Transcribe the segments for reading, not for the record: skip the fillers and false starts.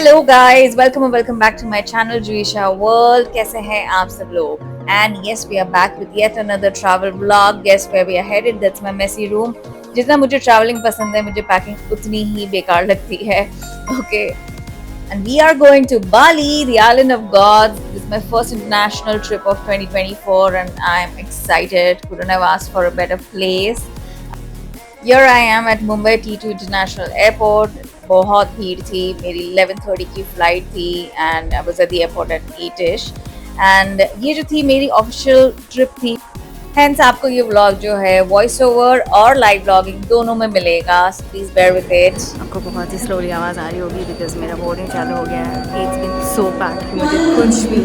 Hello guys, welcome and welcome back to my channel Juisha World. कैसे हैं आप सब लोग? And yes, we are back with yet another travel vlog. Guess where we are headed? That's my messy room. जितना मुझे traveling पसंद है, मुझे packing उतनी ही बेकार लगती है. Okay, and we are going to Bali, the island of gods. This is my first international trip of 2024, and I'm excited. Couldn't have asked for a better place. Here I am at Mumbai T2 International Airport. बहुत भीड़ थी, मेरी 11:30 की flight थी and I was at the airport at 8ish and ये जो थी मेरी ऑफिशियल ट्रिप थी. हेंस आपको ये व्लॉग जो है वॉइस ओवर और लाइव व्लॉगिंग दोनों में मिलेगा, so please bear with it. आपको बहुत ही स्लोली आवाज़ आ रही होगी बिकॉज मेरा बोर्डिंग चालू हो गया है. इट्स बीन सो पैक्ड, मुझे कुछ भी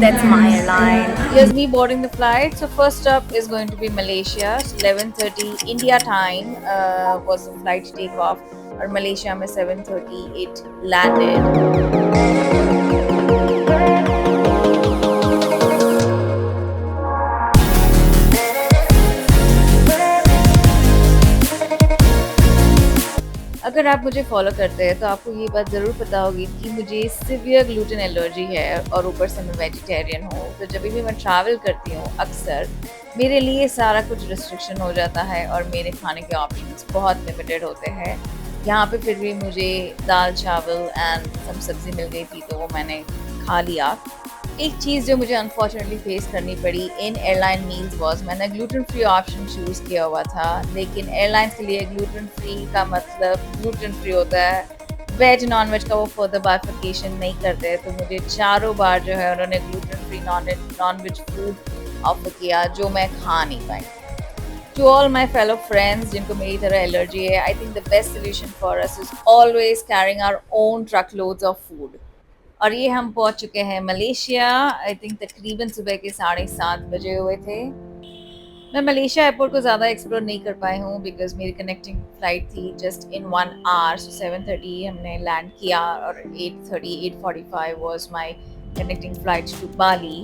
That's my airline. Here's me boarding the flight. So first up is going to be Malaysia. So 11:30 India time was the flight takeoff. Or Malaysia में 7:30 it landed. अगर आप मुझे follow करते हैं तो आपको ये बात ज़रूर पता होगी कि मुझे सिवियर ग्लूटेन एलर्जी है और ऊपर से मैं वेजिटेरियन हूँ. तो जब भी मैं ट्रैवल करती हूँ अक्सर मेरे लिए सारा कुछ रिस्ट्रिक्शन हो जाता है और मेरे खाने के ऑप्शंस बहुत लिमिटेड होते हैं. यहाँ पे फिर भी मुझे दाल चावल एंड सब सब्ज़ी मिल गई थी तो वो मैंने खा लिया. एक चीज़ जो मुझे अनफॉर्चुनेटली फेस करनी पड़ी इन एयरलाइन मील्स वॉज, मैंने ग्लूटेन फ्री ऑप्शन चूज़ किया हुआ था लेकिन एयरलाइंस के लिए ग्लूटेन फ्री का मतलब ग्लूटेन फ्री होता है, वेज नॉन वेज का वो फर्दर बाइफिकेशन नहीं करते. तो मुझे चारों बार जो है उन्होंने gluten free non veg food offer किया जो मैं खा नहीं पाई. To all my fellow friends जिनको मेरी तरह एलर्जी है, I think the best solution for us is always carrying our own truck loads of food. और ये हम पहुंच चुके हैं मलेशिया. आई थिंक तकरीबन सुबह के 7:30 बजे हुए थे. मैं मलेशिया एयरपोर्ट को ज़्यादा एक्सप्लोर नहीं कर पाई हूँ बिकॉज मेरी कनेक्टिंग फ्लाइट थी जस्ट इन 1 hour. सो 7:30 हमने लैंड किया और 8:45 was my connecting flight to Bali.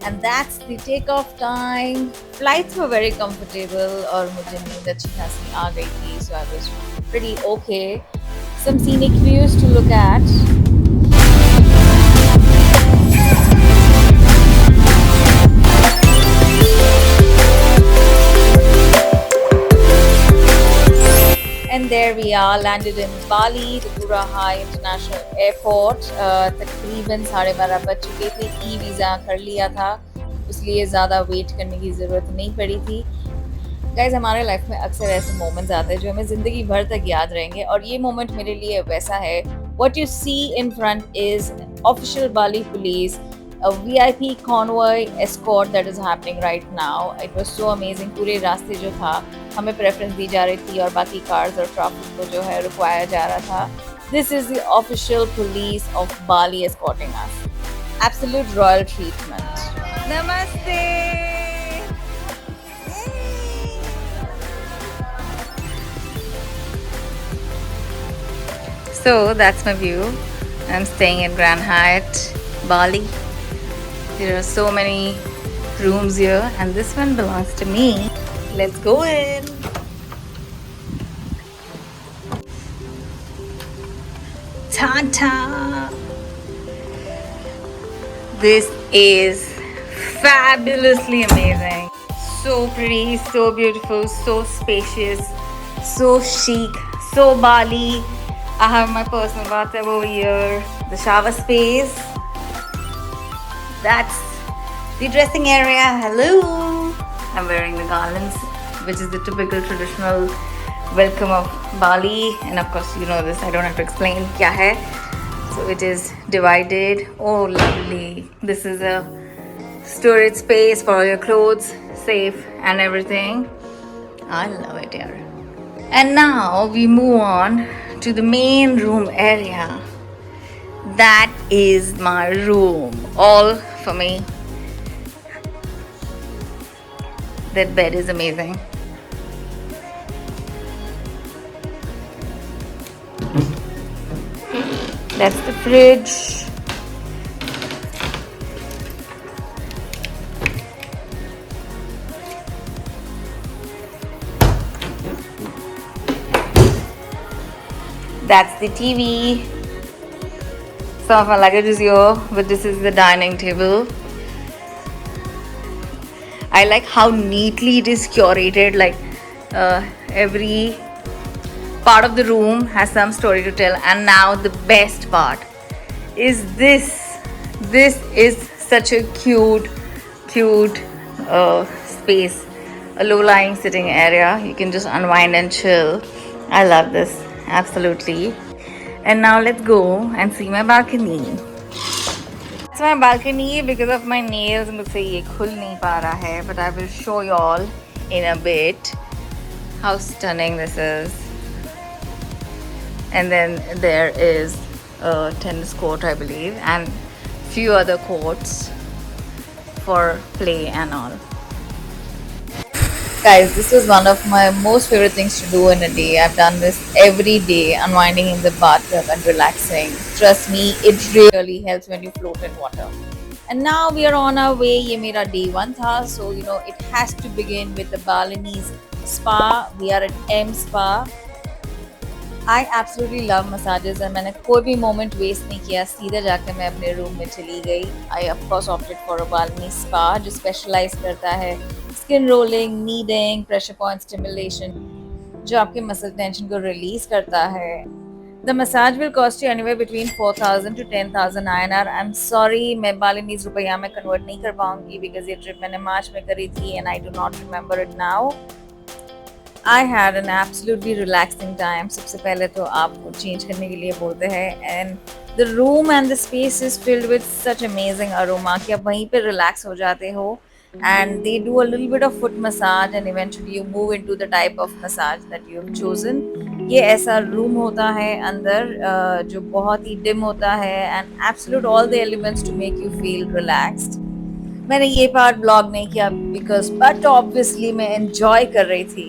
And that's the takeoff time. Flights were very comfortable और मुझे नींद अच्छी खासी आ गई थी, so I was pretty okay. Some scenic views to look at. And there we are, landed in Bali, the Pura High International Airport. तकरीबन 12:30 बज चुके थे. ई वीज़ा कर लिया था इसलिए ज़्यादा वेट करने की ज़रूरत नहीं पड़ी थी. गाइज हमारे लाइफ में अक्सर ऐसे मोमेंट्स आते हैं जो हमें ज़िंदगी भर तक याद रहेंगे और ये मोमेंट मेरे लिए वैसा है. What you see in front is official Bali police, a VIP convoy escort that is happening right now. It was so amazing. पूरे रास्ते जो था हमें प्रेफरेंस दी जा रही थी और बाकी कार्स और ट्रैफिक को जो है रुकवाया जा रहा था. This is the official police of Bali escorting us. Absolute royal treatment. Namaste. So that's my view. I'm staying in Grand Hyatt, Bali. There are so many rooms here and this one belongs to me. Let's go in. Ta-ta! This is fabulously amazing. So pretty, so beautiful, so spacious, so chic, so Bali. I have my personal bathtub over here, the shower space. That's the dressing area. Hello! I'm wearing the garlands, which is the typical traditional welcome of Bali. And of course, you know this, I don't have to explain kya hai. So it is divided. Oh, lovely. This is a storage space for all your clothes, safe and everything. I love it here. And now we move on to the main room area. That is my room, all for me. That bed is amazing. That's the fridge. That's the TV. Some of my luggage is here, but this is the dining table. I like how neatly it is curated. Like every part of the room has some story to tell. And now the best part is this. This is such a cute space. A low-lying sitting area. You can just unwind and chill. I love this absolutely. And now let's go and see my balcony. It's my balcony because of my nails. मुझसे ये खुल नहीं पा रहा है, but I will show you all in a bit how stunning this is. And then there is a tennis court, I believe, and few other courts for play and all. Guys, this is one of my most favorite things to do in a day. I've done this every day, unwinding in the bathtub and relaxing. Trust me, it really helps when you float in water. And now we are on our way. ये मेरा day 1 था, so you know it has to begin with the Balinese spa. We are at M Spa. I absolutely love massages and मैंने कोई भी moment waste नहीं किया. सीधा जाकर मैं अपने room में चली गई. I of course opted for a Balinese spa जो specialize करता है skin rolling, kneading, pressure point stimulation जो आपके मसल टेंशन को रिलीज करता है. The massage will cost you anywhere between 4,000 to 10,000 INR. I am sorry, मैं बालिनीज रुपया में कन्वर्ट नहीं कर पाऊंगी बिकॉज ये ट्रिप मैंने मार्च में करी थी and I do not remember it now. I had an absolutely relaxing time. सबसे पहले तो आपको चेंज करने के लिए बोलते हैं and the room and the space is filled with such amazing aroma कि आप वहीं पे रिलैक्स हो जाते हो. And they do a little bit of foot massage and eventually you move into the type of massage that you have chosen. ये ऐसा room होता है अंदर जो बहुत ही डिम होता है and absolute all the elements to make you feel relaxed. मैंने ये पार्ट ब्लॉग नहीं किया because but obviously मैं enjoy कर रही थी.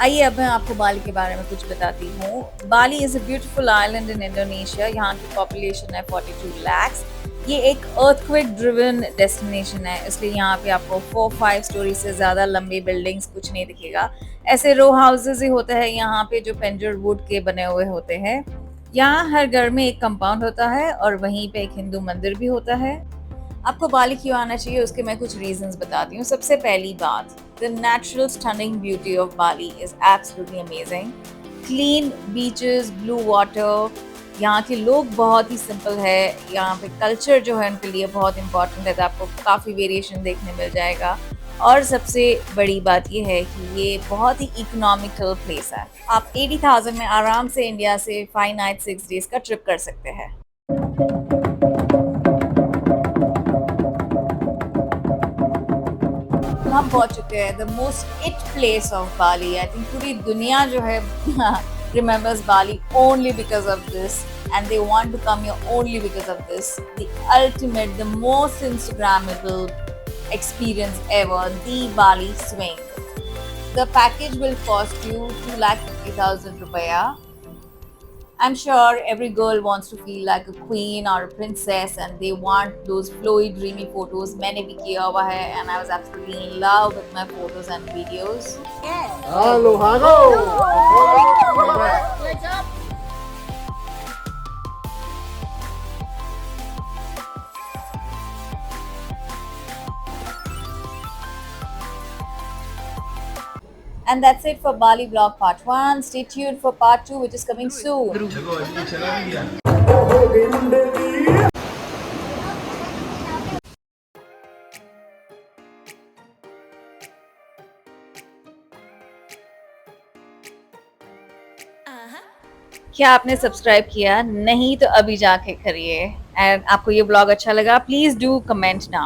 आइए अब मैं आपको बाली के बारे में कुछ बताती हूँ. Bali is a beautiful island in Indonesia. यहाँ की पॉपुलेशन है 42 lakhs. ये एक अर्थक्वेक ड्रिवन डेस्टिनेशन है, इसलिए यहाँ पे आपको 4-5 स्टोरी से ज़्यादा लंबी बिल्डिंग्स कुछ नहीं दिखेगा. ऐसे रो हाउसेज ही होते हैं यहाँ पे जो पेंजर वुड के बने हुए होते हैं. यहाँ हर घर में एक कंपाउंड होता है और वहीं पे एक हिंदू मंदिर भी होता है. आपको बाली क्यों आना चाहिए उसके मैं कुछ रीजंस बताती हूँ. सबसे पहली बात, the natural stunning beauty of Bali is absolutely amazing. Clean beaches, blue water. यहाँ के लोग बहुत ही सिंपल है. यहाँ पे कल्चर जो है उनके लिए बहुत इंपॉर्टेंट है, तो आपको काफ़ी वेरिएशन देखने मिल जाएगा. और सबसे बड़ी बात ये है कि ये बहुत ही इकोनॉमिकल प्लेस है. आप 80,000 में आराम से इंडिया से 5 nights 6 days का ट्रिप कर सकते हैं. हम पहुंच चुके हैं the most it place of Bali. I think पूरी दुनिया जो है remembers Bali only because of this and they want to come here only because of this. The ultimate, the most Instagrammable experience ever, the Bali swing. The package will cost you 2,50,000 rupiah. I'm sure every girl wants to feel like a queen or a princess and they want those flowy dreamy photos. मैंने भी किया हुआ है and I was absolutely in love with my photos and videos. Yes. Hello, hello. What's up? And that's it for Bali vlog part 1. Stay tuned for part 2 which is coming soon. क्या आपने subscribe किया? नहीं तो अभी जाके करिए. And आपको ये ब्लॉग अच्छा लगा, प्लीज डू कमेंट नाउ.